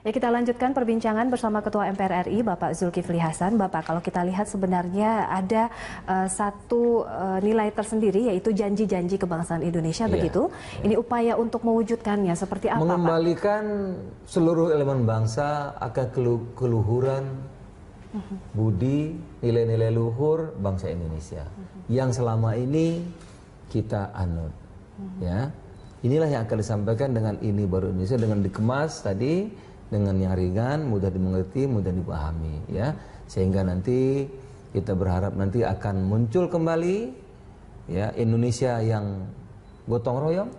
Ya, kita lanjutkan perbincangan bersama Ketua MPR RI, Bapak Zulkifli Hasan. Bapak, kalau kita lihat sebenarnya ada satu nilai tersendiri, yaitu janji-janji kebangsaan Indonesia, begitu. Ini upaya untuk mewujudkannya seperti apa, mengembalikan Pak? seluruh elemen bangsa akan keluhuran, budi, nilai-nilai luhur bangsa Indonesia yang selama ini kita anut. Ya, inilah yang akan disampaikan dengan ini baru Indonesia, dengan dikemas tadi dengan yang ringan, mudah dimengerti, mudah dipahami, ya, sehingga nanti kita berharap nanti akan muncul kembali, ya, Indonesia yang gotong royong,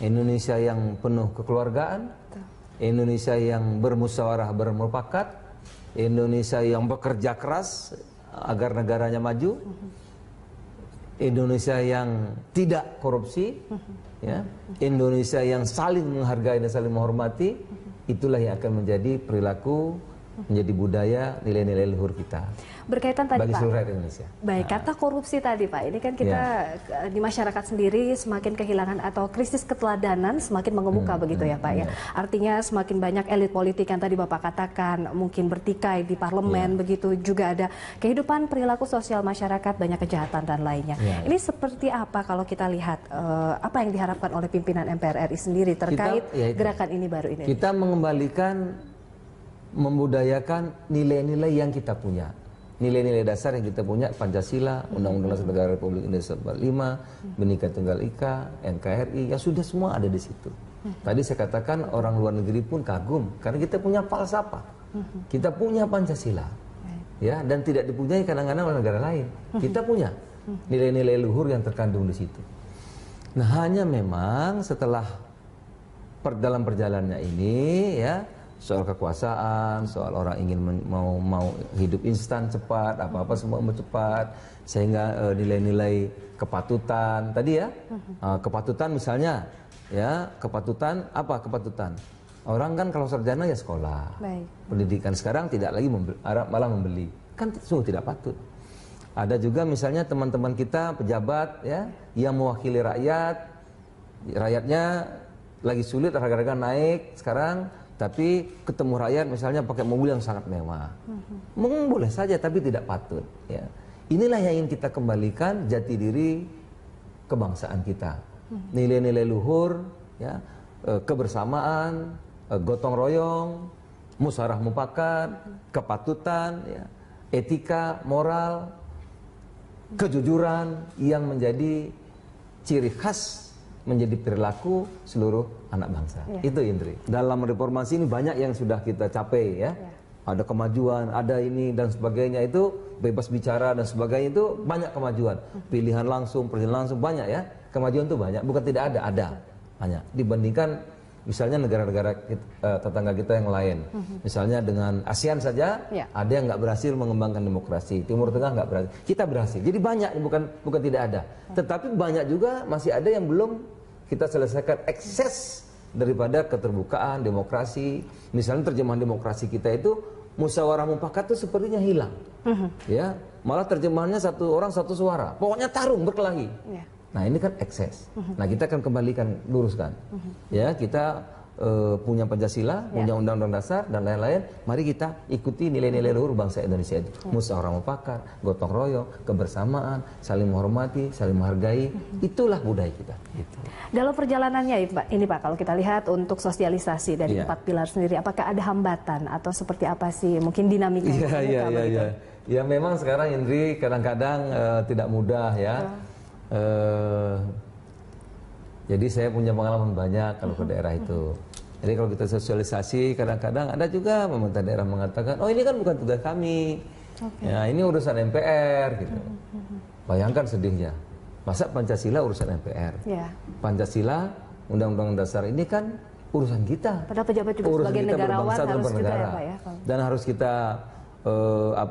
Indonesia yang penuh kekeluargaan, Indonesia yang bermusyawarah bermufakat, Indonesia yang bekerja keras agar negaranya maju, Indonesia yang tidak korupsi, ya, Indonesia yang saling menghargai dan saling menghormati. Itulah yang akan menjadi perilaku, menjadi budaya, nilai-nilai luhur kita. Berkaitan tadi, bagi Pak, seluruh rakyat Indonesia. Baik, kata korupsi tadi, Pak, ini kan kita di masyarakat sendiri semakin kehilangan atau krisis keteladanan semakin mengemuka, begitu ya, Pak, ya. Artinya semakin banyak elit politik yang tadi Bapak katakan mungkin bertikai di parlemen, begitu juga ada kehidupan perilaku sosial masyarakat, banyak kejahatan dan lainnya. Ini seperti apa kalau kita lihat apa yang diharapkan oleh pimpinan MPR RI sendiri terkait gerakan ini baru ini? Kita mengembalikan, membudayakan nilai-nilai yang kita punya. Nilai-nilai dasar yang kita punya, Pancasila, Undang-Undang Dasar Negara Republik Indonesia 45, Bhinneka Tunggal Ika, NKRI, yang sudah semua ada di situ. Tadi saya katakan orang luar negeri pun kagum karena kita punya falsafah, kita punya Pancasila, ya, dan tidak dipunyai kadang-kadang oleh negara lain. Kita punya nilai-nilai luhur yang terkandung di situ. Nah, hanya memang setelah dalam perjalanannya ini, ya, soal kekuasaan, soal orang ingin mau hidup instan cepat, apa-apa semua mau cepat, sehingga nilai-nilai kepatutan tadi, ya, kepatutan misalnya, ya, kepatutan apa kepatutan? Orang kan kalau sarjana ya sekolah, pendidikan. Sekarang tidak lagi malah membeli, kan sungguh tidak patut. Ada juga misalnya teman-teman kita pejabat, ya, yang mewakili rakyat, rakyatnya lagi sulit, harga-harga naik sekarang. Tapi ketemu rakyat misalnya pakai mobil yang sangat mewah, mungkin boleh saja, tapi tidak patut. Ya. Inilah yang ingin kita kembalikan, jati diri kebangsaan kita, nilai-nilai luhur, ya, kebersamaan, gotong royong, musyawarah mufakat, kepatutan, ya, etika, moral, kejujuran yang menjadi ciri khas, menjadi perilaku seluruh anak bangsa. Itu, Indri. Dalam reformasi ini banyak yang sudah kita capai, ya. Ada kemajuan, ada ini dan sebagainya, itu bebas bicara dan sebagainya, itu banyak kemajuan. Pilihan langsung, pilihan langsung, banyak, ya. Kemajuan itu banyak, bukan tidak ada banyak. Dibandingkan misalnya negara-negara tetangga kita yang lain. Misalnya dengan ASEAN saja, ada yang nggak berhasil mengembangkan demokrasi. Timur Tengah nggak berhasil, kita berhasil. Jadi banyak, bukan tidak ada. Tetapi banyak juga masih ada yang belum kita selesaikan ekses daripada keterbukaan demokrasi. Misalnya terjemahan demokrasi kita itu musyawarah mufakat itu sepertinya hilang. Ya, malah terjemahannya satu orang satu suara. Pokoknya tarung berkelahi. Nah, ini kan ekses. Nah, kita akan kembalikan, luruskan. Ya, kita punya Pancasila, punya Undang-Undang Dasar dan lain-lain. Mari kita ikuti nilai-nilai luhur bangsa Indonesia itu. Musyawarah mufakat, gotong royong, kebersamaan, saling menghormati, saling menghargai. Itulah budaya kita. Gitu. Dalam perjalanannya ini, Pak, kalau kita lihat untuk sosialisasi dari 4 pilar sendiri, apakah ada hambatan atau seperti apa sih mungkin dinamika? Ya, memang sekarang, Indri, kadang-kadang tidak mudah, ya. Jadi saya punya pengalaman banyak kalau ke daerah itu. Jadi kalau kita sosialisasi, kadang-kadang ada juga pemerintah daerah mengatakan, oh ini kan bukan tugas kami, ya ini urusan MPR, gitu. Bayangkan sedihnya, masa Pancasila urusan MPR, Pancasila, Undang-Undang Dasar ini kan urusan kita. Padahal pejabat juga urusan sebagai kita negarawan harus juga, ya, Pak, ya. Dan harus kita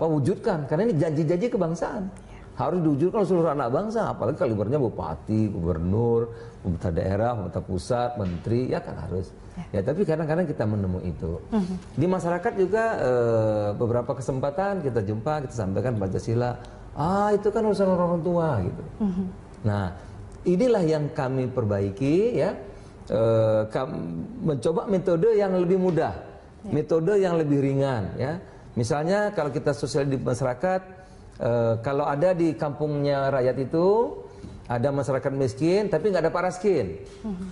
wujudkan, karena ini janji-janji kebangsaan. Harus diwujudkan oleh seluruh anak bangsa, apalagi kalibernya bupati, gubernur, pemerintah daerah, pemerintah pusat, menteri, ya kan harus. Ya, tapi kadang-kadang kita menemui itu. Di masyarakat juga beberapa kesempatan kita jumpa, kita sampaikan Pancasila, itu kan urusan orang tua, gitu. Nah, inilah yang kami perbaiki, ya, mencoba metode yang lebih mudah. metode yang lebih ringan, ya. Misalnya kalau kita sosial di masyarakat, kalau ada di kampungnya rakyat itu ada masyarakat miskin, tapi nggak ada Pak Raskin,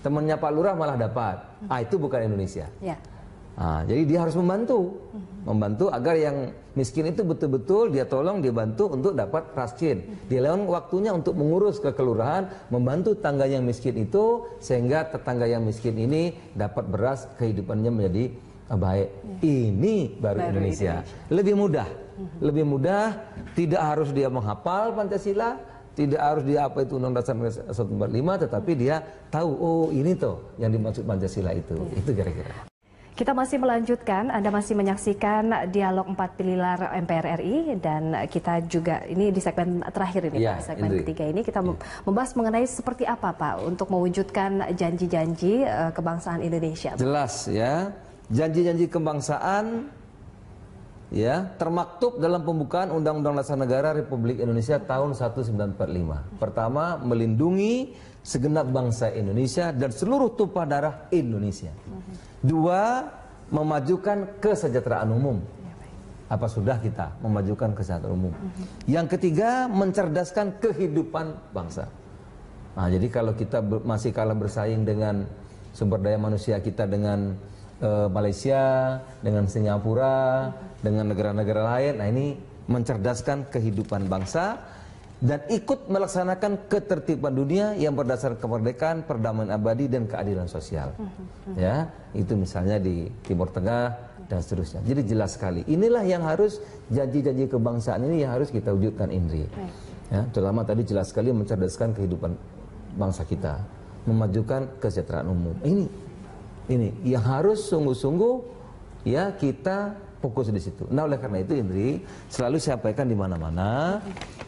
temennya Pak Lurah malah dapat. Itu bukan Indonesia. Ya. Jadi dia harus membantu agar yang miskin itu betul-betul dia tolong, dia bantu untuk dapat raskin. Dia lewat waktunya untuk mengurus ke kelurahan, membantu tangga yang miskin itu sehingga tetangga yang miskin ini dapat beras, kehidupannya menjadi baik. Ini baru Indonesia. Lebih mudah, tidak harus dia menghafal Pancasila, tidak harus dia apa itu Undang-Undang Dasar 1945, tetapi dia tahu, oh ini tuh yang dimaksud Pancasila itu. Itu kira-kira. Kita masih melanjutkan, Anda masih menyaksikan dialog 4 pilar MPR RI dan kita juga ini di segmen terakhir ini, Pak, segmen ketiga ini kita membahas mengenai seperti apa Pak untuk mewujudkan janji-janji kebangsaan Indonesia. Jelas ya, janji-janji kebangsaan ya termaktub dalam pembukaan Undang-Undang Dasar Negara Republik Indonesia tahun 1945. Pertama, melindungi segenap bangsa Indonesia dan seluruh tumpah darah Indonesia. Dua, memajukan kesejahteraan umum. Apa sudah kita memajukan kesejahteraan umum? Yang ketiga, mencerdaskan kehidupan bangsa. Nah, jadi kalau kita masih kalah bersaing dengan sumber daya manusia kita dengan Malaysia, dengan Singapura, dengan negara-negara lain, nah ini mencerdaskan kehidupan bangsa dan ikut melaksanakan ketertiban dunia yang berdasarkan kemerdekaan, perdamaian abadi dan keadilan sosial. Ya, itu misalnya di Timur Tengah dan seterusnya. Jadi jelas sekali. Inilah yang harus janji-janji kebangsaan ini yang harus kita wujudkan, Indri. Ya, terutama tadi jelas sekali mencerdaskan kehidupan bangsa kita, memajukan kesejahteraan umum. Ini yang harus sungguh-sungguh ya kita fokus di situ. Nah, oleh karena itu Indri, selalu saya sampaikan di mana-mana,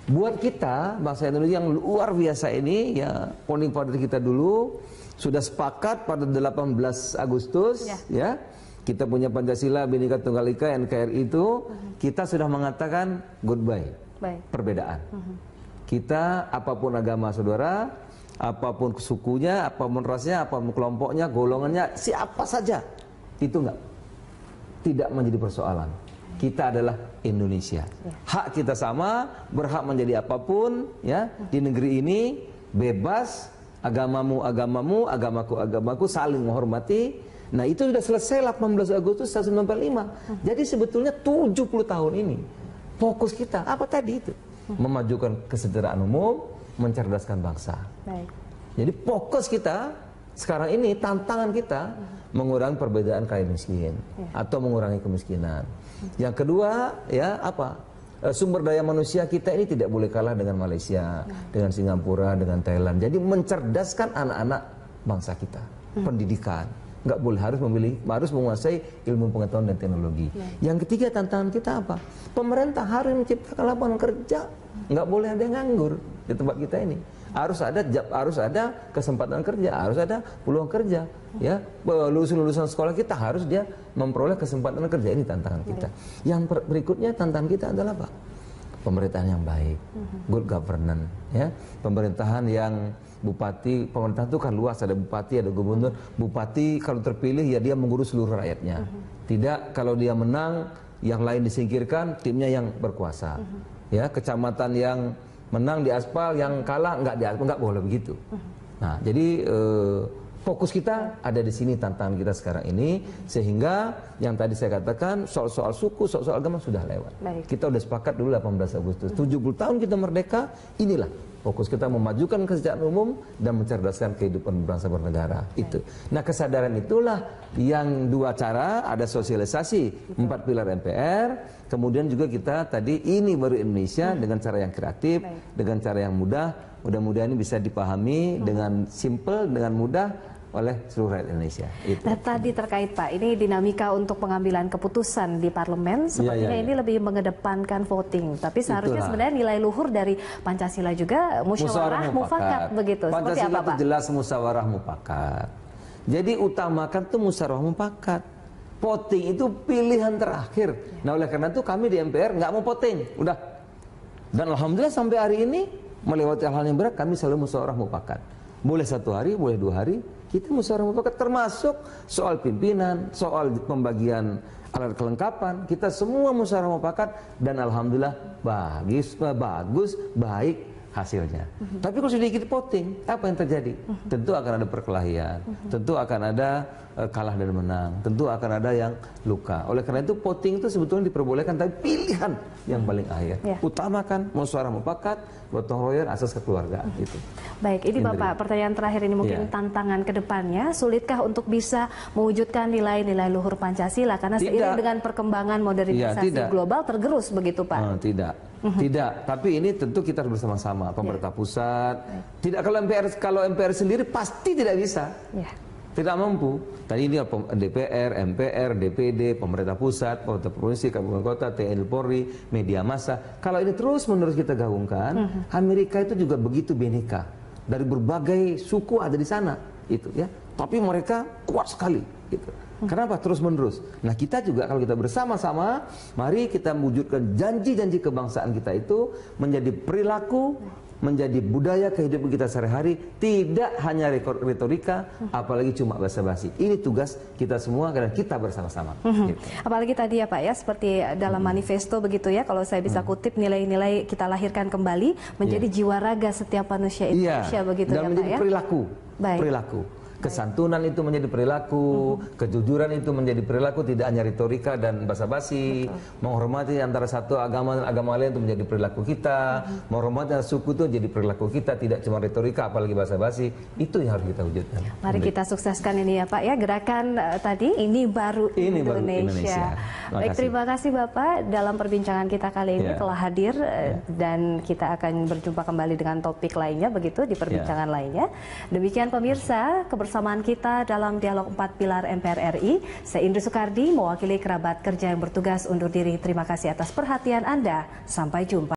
buat kita bangsa Indonesia yang luar biasa ini ya, founding father kita dulu sudah sepakat pada 18 Agustus ya, kita punya Pancasila, Bhinneka Tunggal Ika, NKRI itu, kita sudah mengatakan goodbye perbedaan. Kita apapun agama saudara, apapun sukunya, apapun rasnya, apapun kelompoknya, golongannya, siapa saja itu tidak menjadi persoalan. Kita adalah Indonesia. Hak kita sama, berhak menjadi apapun ya di negeri ini, bebas, agamamu agamamu, agamaku agamaku, saling menghormati. Nah, itu sudah selesai 18 Agustus 1945. Jadi sebetulnya 70 tahun ini fokus kita apa tadi itu? Memajukan kesejahteraan umum, mencerdaskan bangsa. Jadi fokus kita sekarang ini, tantangan kita mengurangi perbedaan kaya miskin atau mengurangi kemiskinan. Yang kedua ya apa? Sumber daya manusia kita ini tidak boleh kalah dengan Malaysia, dengan Singapura, dengan Thailand. Jadi mencerdaskan anak-anak bangsa kita, pendidikan. Nggak boleh, harus menguasai ilmu pengetahuan dan teknologi. Yang ketiga tantangan kita apa? Pemerintah harus menciptakan lapangan kerja. Nggak boleh ada yang nganggur di tempat kita ini. Harus ada kesempatan kerja, harus ada peluang kerja. Ya, lulusan sekolah kita harus dia memperoleh kesempatan kerja. Ini tantangan kita. Yang berikutnya tantangan kita adalah apa? Pemerintahan yang baik, good governance. Ya, pemerintahan yang pemerintahan itu kan luas, ada bupati, ada gubernur. Bupati kalau terpilih ya dia mengurus seluruh rakyatnya. Tidak kalau dia menang, yang lain disingkirkan, timnya yang berkuasa. Ya, kecamatan yang menang di aspal, yang kalah nggak di aspal, nggak boleh begitu. Nah, jadi fokus kita ada di sini, tantangan kita sekarang ini, sehingga yang tadi saya katakan soal-soal suku, soal-soal agama sudah lewat. Kita udah sepakat dulu 18 Agustus. 70 tahun kita merdeka, inilah fokus kita memajukan kesejahteraan umum dan mencerdaskan kehidupan bangsa bernegara. Itu. Nah, kesadaran itulah yang dua cara, ada sosialisasi 4 pilar MPR, kemudian juga kita tadi ini baru Indonesia dengan cara yang kreatif, dengan cara yang mudah. Mudah-mudahan ini bisa dipahami dengan simple, dengan mudah oleh seluruh rakyat Indonesia. Itu. Nah, tadi terkait Pak, ini dinamika untuk pengambilan keputusan di parlemen sepertinya ini lebih mengedepankan voting. Tapi seharusnya sebenarnya nilai luhur dari Pancasila juga musyawarah mufakat begitu. Seperti apa, Pak? Jelas musyawarah mufakat. Jadi utamakan tuh musyawarah mufakat. Voting itu pilihan terakhir. Nah, oleh karena itu kami di MPR nggak mau voting, udah. Dan alhamdulillah sampai hari ini melewati hal-hal yang berat kami selalu musyawarah mufakat. Boleh 1 hari, boleh 2 hari, kita musyawarah mufakat, termasuk soal pimpinan, soal pembagian alat kelengkapan, kita semua musyawarah mufakat dan alhamdulillah bagus, baik hasilnya. Tapi kalau sedikit voting, apa yang terjadi? Tentu akan ada perkelahian, tentu akan ada kalah dan menang, tentu akan ada yang luka. Oleh karena itu voting itu sebetulnya diperbolehkan, tapi pilihan yang paling akhir. Utamakan musyawarah mufakat, gotong royong, asas kekeluargaan itu. Baik, ini Bapak, pertanyaan terakhir ini mungkin tantangan ke depannya, sulitkah untuk bisa mewujudkan nilai-nilai luhur Pancasila? Karena seiring dengan perkembangan modernisasi global tergerus begitu Pak? Tidak, tapi ini tentu kita harus bersama-sama, pemerintah pusat. Tidak, kalau MPR sendiri pasti tidak bisa. Tidak mampu. Tadi ini DPR, MPR, DPD, pemerintah pusat, pemerintah provinsi, kabupaten kota, TNI Polri, media massa. Kalau ini terus-menerus kita gaungkan, Amerika itu juga begitu bineka. Dari berbagai suku ada di sana, itu ya. Tapi mereka kuat sekali, gitu. Kenapa terus-menerus? Nah, kita juga kalau kita bersama-sama, mari kita mewujudkan janji-janji kebangsaan kita itu menjadi perilaku, menjadi budaya kehidupan kita sehari-hari, tidak hanya retorika, apalagi cuma basa-basi. Ini tugas kita semua karena kita bersama-sama. Gitu. Apalagi tadi ya Pak ya, seperti dalam manifesto begitu ya, kalau saya bisa kutip, nilai-nilai kita lahirkan kembali menjadi jiwa raga setiap manusia Indonesia begitu dan ya menjadi Pak ya. Perilaku. Kesantunan itu menjadi perilaku, kejujuran itu menjadi perilaku, tidak hanya retorika dan basa-basi. Menghormati antara satu agama dan agama lain itu menjadi perilaku kita. Menghormati suku itu menjadi perilaku kita, tidak cuma retorika apalagi basa-basi. Itu yang harus kita wujudkan. Mari kita sukseskan ini ya Pak ya, gerakan tadi ini baru Indonesia. Baik, terima kasih Bapak dalam perbincangan kita kali ini telah hadir dan kita akan berjumpa kembali dengan topik lainnya begitu di perbincangan lainnya. Demikian pemirsa, kebersamaan kita dalam dialog 4 pilar MPR RI. Saya Indri Soekardi, mewakili kerabat kerja yang bertugas undur diri. Terima kasih atas perhatian Anda. Sampai jumpa.